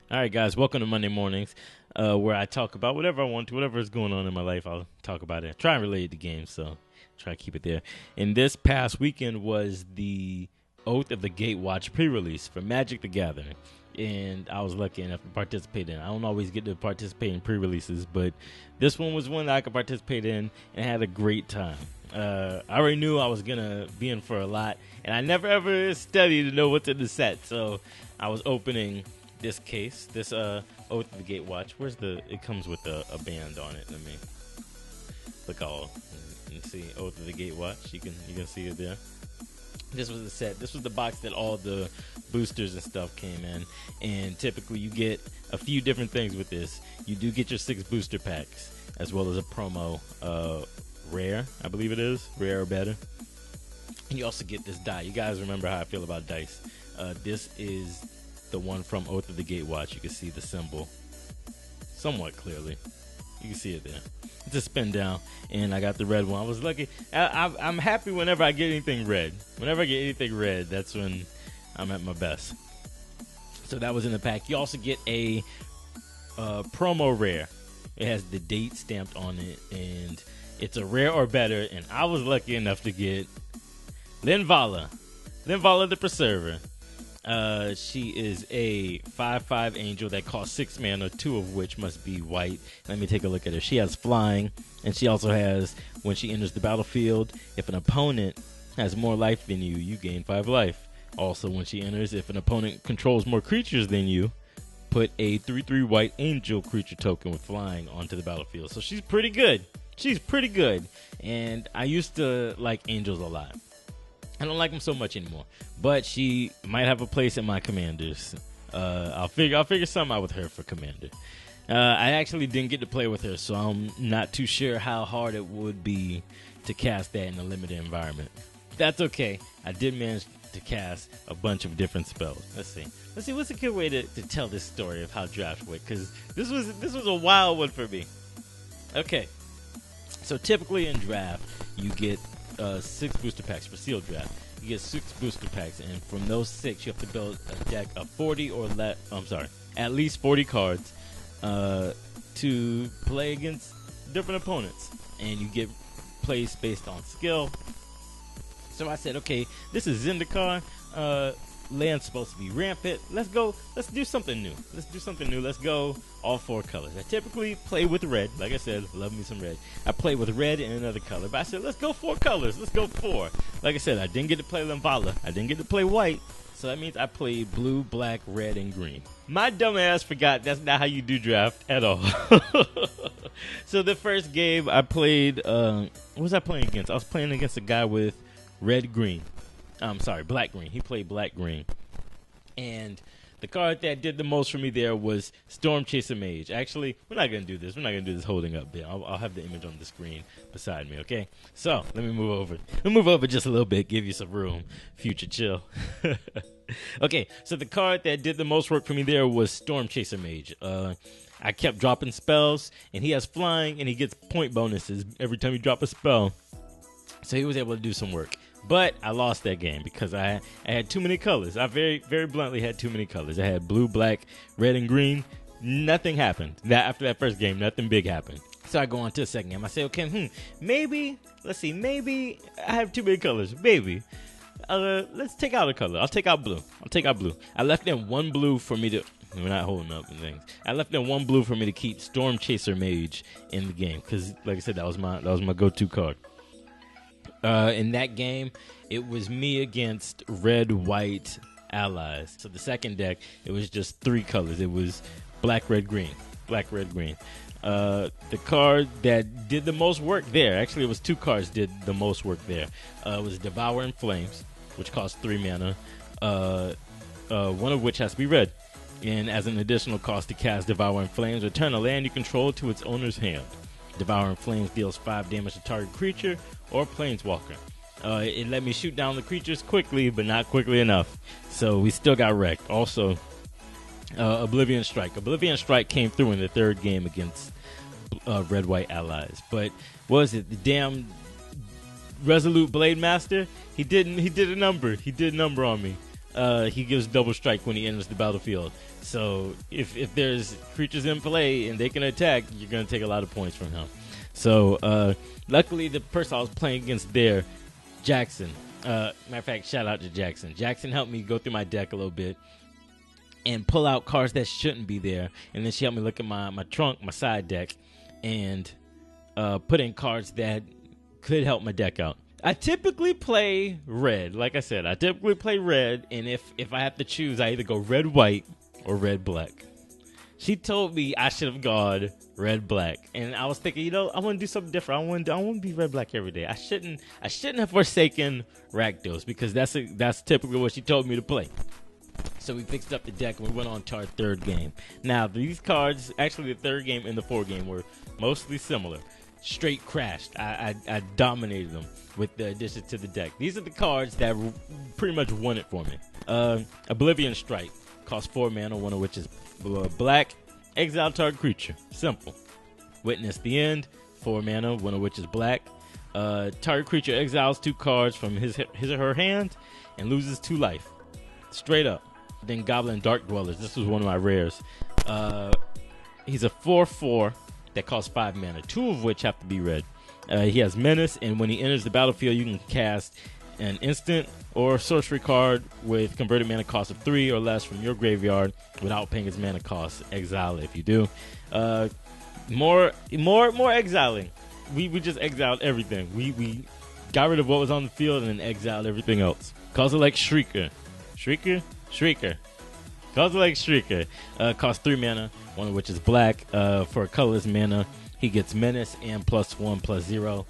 All right, guys, welcome to Monday Mornings, where I talk about whatever I want to, whatever is going on in my life. I'll talk about it. Try and relate to games, so try to keep it there. And this past weekend was the Oath of the Gatewatch pre-release for Magic the Gathering, and I was lucky enough to participate in it. I don't always get to participate in pre-releases, but this one was one that I could participate in and had a great time. I already knew I was going to be in for a lot, and I never ever studied to know what's in the set, so I was opening this case, this Oath of the Gatewatch. It comes with a band on it. Let me look all and see Oath of the Gatewatch. You can see it there. This was the set. This was the box that all the boosters and stuff came in. And typically you get a few different things with this. You do get your 6 booster packs, as well as a promo rare, I believe it is, rare or better. And you also get this die. You guys remember how I feel about dice. This is the one from Oath of the Gatewatch. You can see the symbol somewhat clearly. You can see it there. It's a spin down, and I got the red one. I was lucky. I'm happy whenever I get anything red. Whenever I get anything red, that's when I'm at my best. So that was in the pack. You also get a promo rare. It has the date stamped on it, and it's a rare or better. And I was lucky enough to get Linvala the Preserver. She is a 5/5 angel that costs 6 mana, 2 of which must be white. Let me take a look at her. She has flying, and she also has, when she enters the battlefield, if an opponent has more life than you, you gain 5 life. Also, when she enters, if an opponent controls more creatures than you, put a 3/3 white angel creature token with flying onto the battlefield. So she's pretty good. And I used to like angels a lot. I don't like them so much anymore, but she might have a place in my commanders. I'll figure something out with her for commander. I actually didn't get to play with her, so I'm not too sure how hard it would be to cast that in a limited environment. That's okay. I did manage to cast a bunch of different spells. Let's see. What's a good way to tell this story of how draft went? Because this was a wild one for me. Okay, so typically in draft you get 6 booster packs for sealed draft. You get 6 booster packs, and from those 6, you have to build a deck of 40 or less. At least 40 cards to play against different opponents, and you get plays based on skill. So I said, okay, this is Zendikar. Land's supposed to be rampant. Let's do something new. Let's go all 4 colors. I typically play with red. Like I said, love me some red. I play with red and another color. But I said, let's go 4 colors. Let's go 4. Like I said, I didn't get to play Linvala. I didn't get to play white. So that means I played blue, black, red, and green. My dumb ass forgot that's not how you do draft at all. So the first game I played, what was I playing against? I was playing against a guy with red-green. Black-green. He played black-green. And the card that did the most for me there was Storm Chaser Mage. Actually, we're not going to do this. We're not going to do this holding up bit. I'll have the image on the screen beside me, okay? So, let me move over. Let me move over just a little bit, give you some room. Future chill. Okay, so the card that did the most work for me there was Storm Chaser Mage. I kept dropping spells, and he has flying, and he gets point bonuses every time you drop a spell. So he was able to do some work. But I lost that game because I had too many colors. I very, very bluntly had too many colors. I had blue, black, red, and green. Nothing happened. After that first game, nothing big happened. So I go on to the second game. I say, okay, maybe I have too many colors. Maybe. Let's take out a color. I'll take out blue. I left in 1 blue for me to... We're not holding up and things. I left in 1 blue for me to keep Storm Chaser Mage in the game. Because, like I said, that was my go-to card. In that game, it was me against red-white allies. So the second deck, it was just 3 colors. It was black, red, green. The card that did the most work there, actually it was 2 cards did the most work there, was Devouring Flames, which costs 3 mana, one of which has to be red. And as an additional cost to cast Devouring Flames, return a land you control to its owner's hand. Devouring Flames deals 5 damage to target creature or planeswalker. It let me shoot down the creatures quickly, but not quickly enough. So we still got wrecked. Also, Oblivion Strike. Oblivion Strike came through in the 3rd game against red-white allies. But what was it? The damn Resolute Blade Master? He did a number. He did a number on me. he gives double strike when he enters the battlefield. So if there's creatures in play and they can attack, you're going to take a lot of points from him. So luckily, the person I was playing against there, Jackson. Matter of fact, shout out to Jackson. Jackson helped me go through my deck a little bit and pull out cards that shouldn't be there. And then she helped me look at my trunk, my side deck, and put in cards that could help my deck out. I typically play red. Like I said, I typically play red. And if I have to choose, I either go red-white or red-black. She told me I should have gone red-black, and I was thinking, I want to do something different. I want to be red-black every day. I shouldn't have forsaken Rakdos because that's typically what she told me to play. So we fixed up the deck and we went on to our third game. Now these cards, actually the third game and the fourth game, were mostly similar. Straight crashed. I dominated them with the additions to the deck. These are the cards that pretty much won it for me. Oblivion Strike costs 4 mana, one of which is black. Exile target creature. Simple. Witness the End, 4 mana, one of which is black. Target creature exiles 2 cards from his or her hand and loses 2 life. Straight up. Then Goblin Dark Dwellers. This was one of my rares. He's a 4/4 that costs 5 mana, 2 of which have to be red. He has Menace, and when he enters the battlefield, you can cast an instant or sorcery card with converted mana cost of 3 or less from your graveyard without paying its mana cost. Exile it if you do. More exiling. We just exiled everything. We got rid of what was on the field and then exiled everything else. Kozilek Shrieker. Kozilek Shrieker costs 3 mana, one of which is black. For a colorless mana, he gets Menace and +1/+0.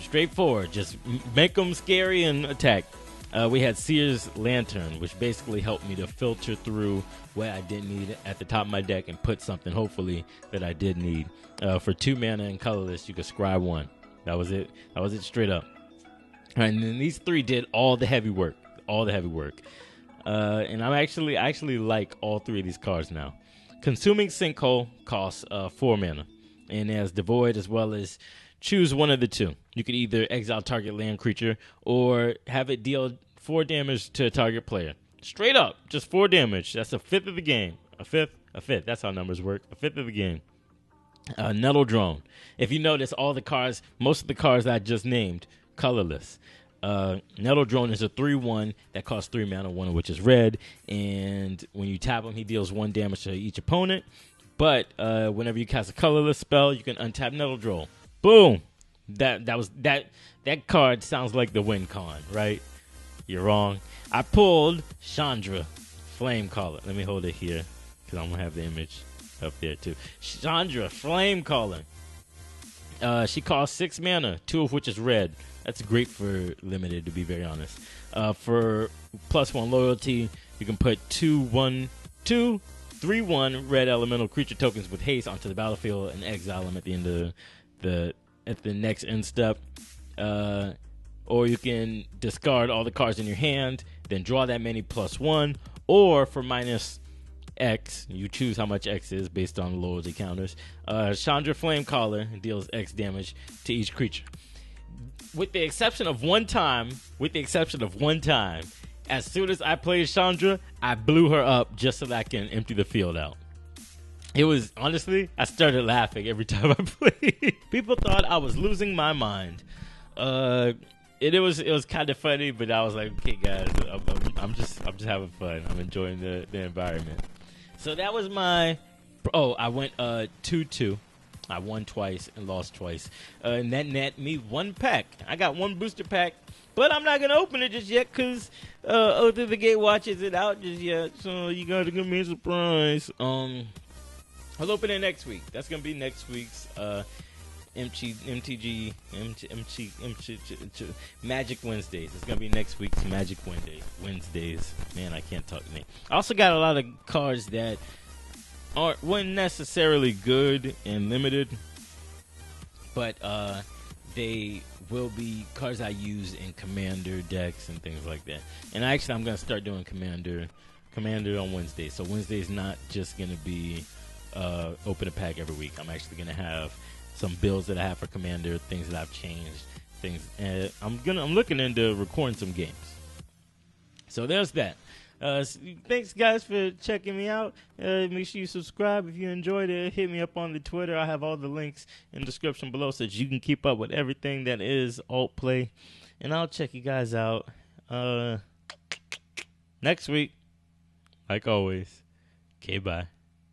Straightforward. Just make them scary and attack. We had Seer's Lantern, which basically helped me to filter through what I didn't need at the top of my deck and put something, hopefully, that I did need. For 2 mana and colorless, you could scry 1. That was it. That was it straight up. All right, and then these 3 did all the heavy work. And I actually like all 3 of these cards now. Consuming Sinkhole costs 4 mana and has Devoid as well as choose one of the 2. You could either exile target land creature or have it deal 4 damage to a target player. Straight up, just 4 damage. That's a fifth of the game. A fifth. That's how numbers work. A fifth of the game. Nettle Drone. If you notice, most of the cards I just named, colorless. Nettle Drone is a 3/1 that costs 3 mana, one of which is red. And when you tap him, he deals 1 damage to each opponent. But whenever you cast a colorless spell, you can untap Nettle Drone. Boom. That card sounds like the win con, right? You're wrong. I pulled Chandra Flamecaller. Let me hold it here because I'm gonna have the image up there too. Chandra Flamecaller. She costs 6 mana, 2 of which is red. That's great for limited, to be very honest. For +1 loyalty, you can put 2/1/2 3/1 red elemental creature tokens with haste onto the battlefield and exile them at the end of the next end step. Or you can discard all the cards in your hand, then draw that many +1. Or for -X, you choose how much X is based on loyalty counters. Chandra Flamecaller deals X damage to each creature. With the exception of one time, as soon as I played Chandra, I blew her up just so that I can empty the field out. It was, honestly, I started laughing every time I played. People thought I was losing my mind. It was kind of funny, but I was like, okay, guys, I'm just having fun. I'm enjoying the environment. So that was my. I went 2-2. I won twice and lost twice. And that net me 1 pack. I got 1 booster pack, but I'm not gonna open it just yet because Oath of the Gatewatch isn't out just yet. So you gotta give me a surprise. I'll open it next week. That's gonna be next week's MTG Magic Wednesdays. It's gonna be next week's Magic Wednesdays. Man, I can't talk today. I also got a lot of cards that weren't necessarily good and limited, but they will be cards I use in Commander decks and things like that. And actually, I'm gonna start doing Commander on Wednesday. So Wednesday's not just gonna be open a pack every week. I'm actually gonna have some builds that I have for Commander, things that I've changed, things. I'm looking into recording some games. So there's that. Thanks, guys, for checking me out. Make sure you subscribe if you enjoyed it. Hit me up on the Twitter. I have all the links in the description below so that you can keep up with everything that is alt play. And I'll check you guys out next week. Like always. Okay, bye.